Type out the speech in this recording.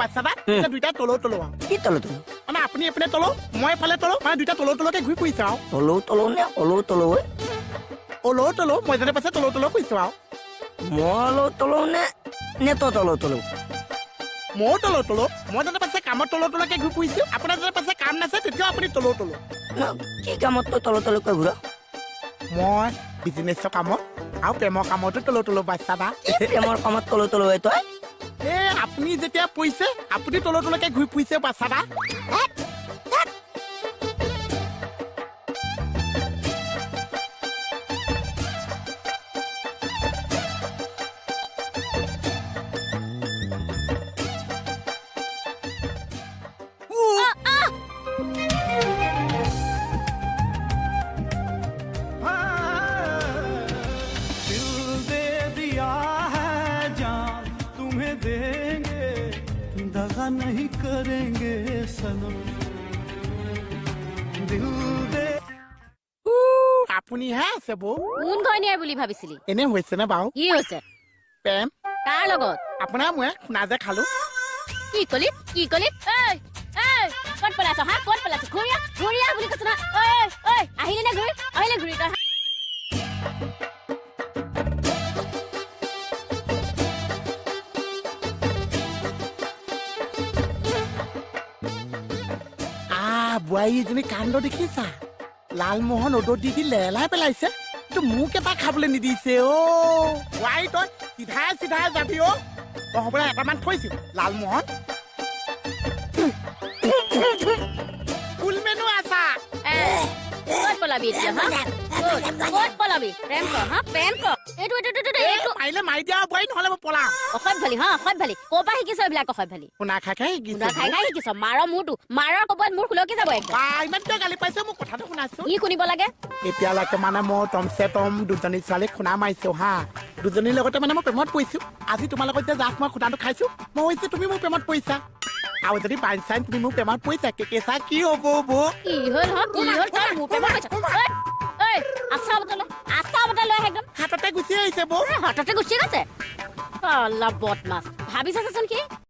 বাচ্চাটা এতিয়া দুইটা তলো তলো কি তলো মানে আপুনি এপিনে তলো মই এফালে তলো মানে দুইটা তলো তলোকে ঘূৰি ফুৰিছে আৰু তলো নে তলো অলো তলো মই যেনে পাইছে তলো তলো ফুৰিছো আৰু মই তলো নে তলো ময়ো তলো তলো মই যেনে পাইছে কামত তলো তলোকে ঘূৰি ফুৰিছো আপোনাৰ যেনে পাইছে কাম নাছে তেতিয়াও আপুনি তলো তলো কি কামত তলো ঘূৰা মই বিজনেছৰ কামত আৰু প্ৰেমৰ কামতো তলো তলো বাচ্চাটা প্ৰেমৰ কামত তলো তই আপুনি যেতিয়া পইছে আপুনি তলো তলোকে ঘূৰি ফুৰিছে বাচ্চাটা नहीं करेंगे सनम दिल दे আপুনি হে আছে বৌ কোন ঘনিয়াৰ বুলি ভাবিছিলি এনে হৈছে নে বাৰু কি হৈছে প্ৰেম কাৰ লগত আপোনাৰ মই শুনা যে খালো কি কলি এই ক'ত পলাইছ হা ক'ত পলাইছ ঘূৰিয়া বুলি কৈছ না ঐ আহিলি নে ঘূৰি তই বোৱাৰীজনী কাণ্ড দেখিছা লালমোহন ৰ'দত দি লেলাই পেলাইছে কিন্তু মোক এটা খাবলৈ নিদিছে বোৱাৰী তই চিধাই যাবি তই হ'বলৈ এটামান থৈছিল লালমোহন ফুল মেনু আছা ক'ত পলাবি এতিয়া ক'ত পলাবি প্ৰেম কৰ এইটো মাৰিলে মাৰি দিয়া বোৱাৰী নহ'লে মই পলাম অসভ্যালি ক'ৰ পৰা শিকিছ এইবিলাক অসভ্যালি শুনা খাই শিকিছ মাৰৰ কবত মোৰ খুলকি যাব একদম ইমান কিয় গালি পাইছে মোক কথাটো শুনাছো কি শুনিব লাগে এতিয়ালৈকে মানে মই টম দুজনী ছোৱালীক শুনা মাৰিছো হা দুজনীৰ লগতে মানে মই প্ৰেমত পৰিছো আজি তোমাৰ লগত যে জাষ্ট মই খুটাটো খাইছো মই হৈছে তুমি মোৰ প্ৰেমত পৰিছা আৰু যদি বাই চাইন তুমি মোৰ প্ৰেমত পৰিছা কেঁচা কি হ'ব কি হ'ল তই মোৰ প্ৰেমত পৰিছ আছা বটল লৈ একদম হাততে গুচি আহিছে হাততে গুচি গৈছে বদমাছ ভাবিছাচোন কি